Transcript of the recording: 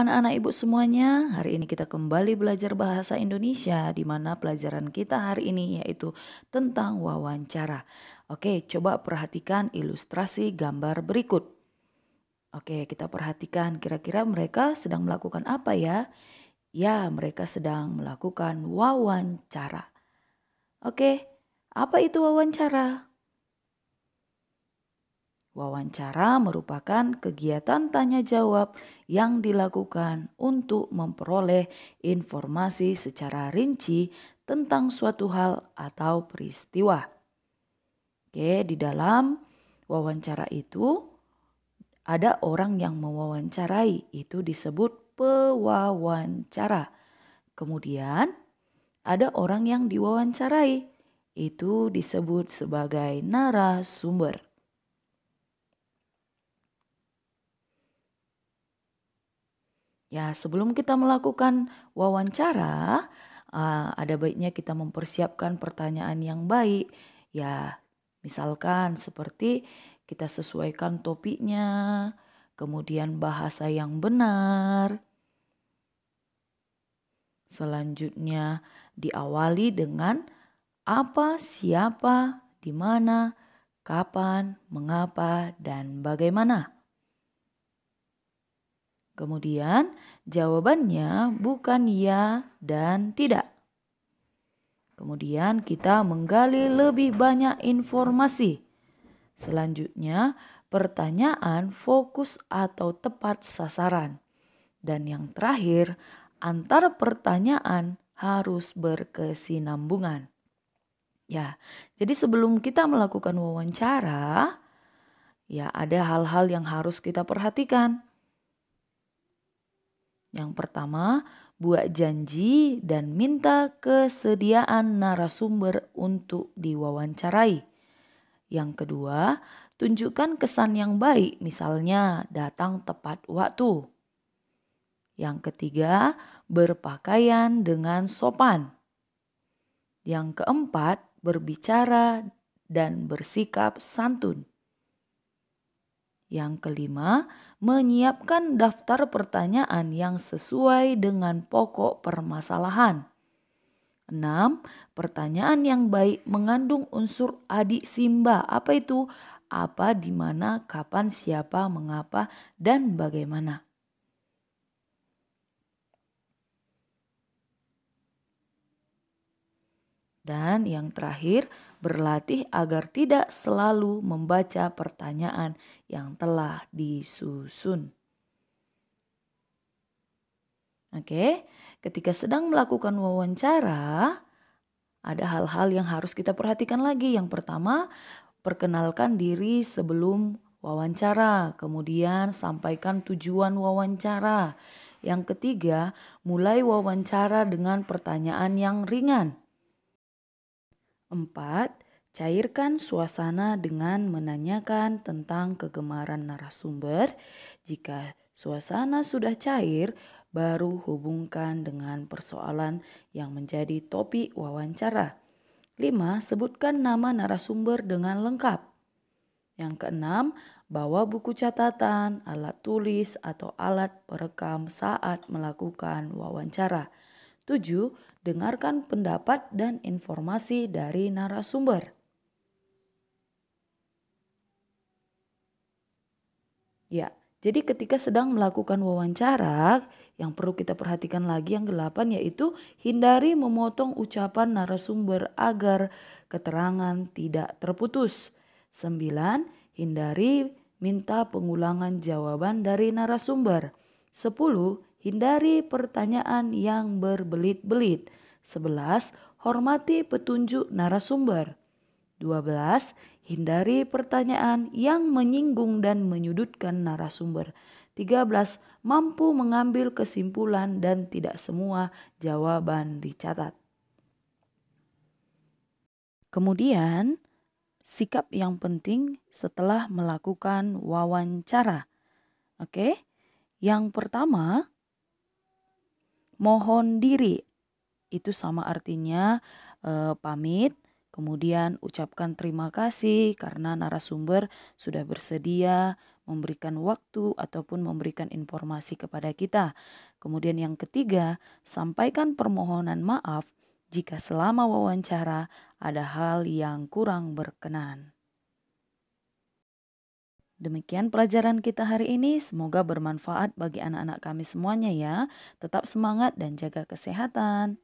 anak-anak ibu semuanya, hari ini kita kembali belajar bahasa Indonesia di mana pelajaran kita hari ini yaitu tentang wawancara. Oke, coba perhatikan ilustrasi gambar berikut. Oke, kita perhatikan kira-kira mereka sedang melakukan apa ya? Ya, mereka sedang melakukan wawancara. Oke, apa itu wawancara? Wawancara merupakan kegiatan tanya jawab yang dilakukan untuk memperoleh informasi secara rinci tentang suatu hal atau peristiwa. Oke, di dalam wawancara itu ada orang yang mewawancarai, itu disebut pewawancara. Kemudian ada orang yang diwawancarai, itu disebut sebagai narasumber. Ya, sebelum kita melakukan wawancara, ada baiknya kita mempersiapkan pertanyaan yang baik. Ya, misalkan seperti kita sesuaikan topiknya, kemudian bahasa yang benar. Selanjutnya diawali dengan apa, siapa, di mana, kapan, mengapa, dan bagaimana. Kemudian jawabannya bukan ya dan tidak. Kemudian kita menggali lebih banyak informasi. Selanjutnya pertanyaan fokus atau tepat sasaran. Dan yang terakhir, antar pertanyaan harus berkesinambungan. Ya, jadi sebelum kita melakukan wawancara, ya ada hal-hal yang harus kita perhatikan. Yang pertama, buat janji dan minta kesediaan narasumber untuk diwawancarai. Yang kedua, tunjukkan kesan yang baik, misalnya datang tepat waktu. Yang ketiga, berpakaian dengan sopan. Yang keempat, berbicara dan bersikap santun. Yang kelima, menyiapkan daftar pertanyaan yang sesuai dengan pokok permasalahan. 6. Pertanyaan yang baik mengandung unsur adik simba. Apa itu? Apa, di mana, kapan, siapa, mengapa, dan bagaimana. Dan yang terakhir, berlatih agar tidak selalu membaca pertanyaan yang telah disusun. Oke, ketika sedang melakukan wawancara, ada hal-hal yang harus kita perhatikan lagi. Yang pertama, perkenalkan diri sebelum wawancara. Kemudian sampaikan tujuan wawancara. Yang ketiga, mulai wawancara dengan pertanyaan yang ringan. 4. Cairkan suasana dengan menanyakan tentang kegemaran narasumber. Jika suasana sudah cair, baru hubungkan dengan persoalan yang menjadi topik wawancara. 5. Sebutkan nama narasumber dengan lengkap. Yang keenam, bawa buku catatan, alat tulis, atau alat perekam saat melakukan wawancara. 7. Dengarkan pendapat dan informasi dari narasumber. Ya, jadi ketika sedang melakukan wawancara, yang perlu kita perhatikan lagi yang 8 yaitu hindari memotong ucapan narasumber agar keterangan tidak terputus. 9. Hindari minta pengulangan jawaban dari narasumber. 10. Hindari pertanyaan yang berbelit-belit. 11. Hormati petunjuk narasumber. 12. Hindari pertanyaan yang menyinggung dan menyudutkan narasumber. 13. Mampu mengambil kesimpulan dan tidak semua jawaban dicatat. Kemudian, sikap yang penting setelah melakukan wawancara. Oke? Yang pertama, mohon diri. Itu sama artinya pamit. Kemudian ucapkan terima kasih karena narasumber sudah bersedia memberikan waktu ataupun memberikan informasi kepada kita. Kemudian yang ketiga, sampaikan permohonan maaf jika selama wawancara ada hal yang kurang berkenan. Demikian pelajaran kita hari ini, semoga bermanfaat bagi anak-anak kami semuanya ya. Tetap semangat dan jaga kesehatan.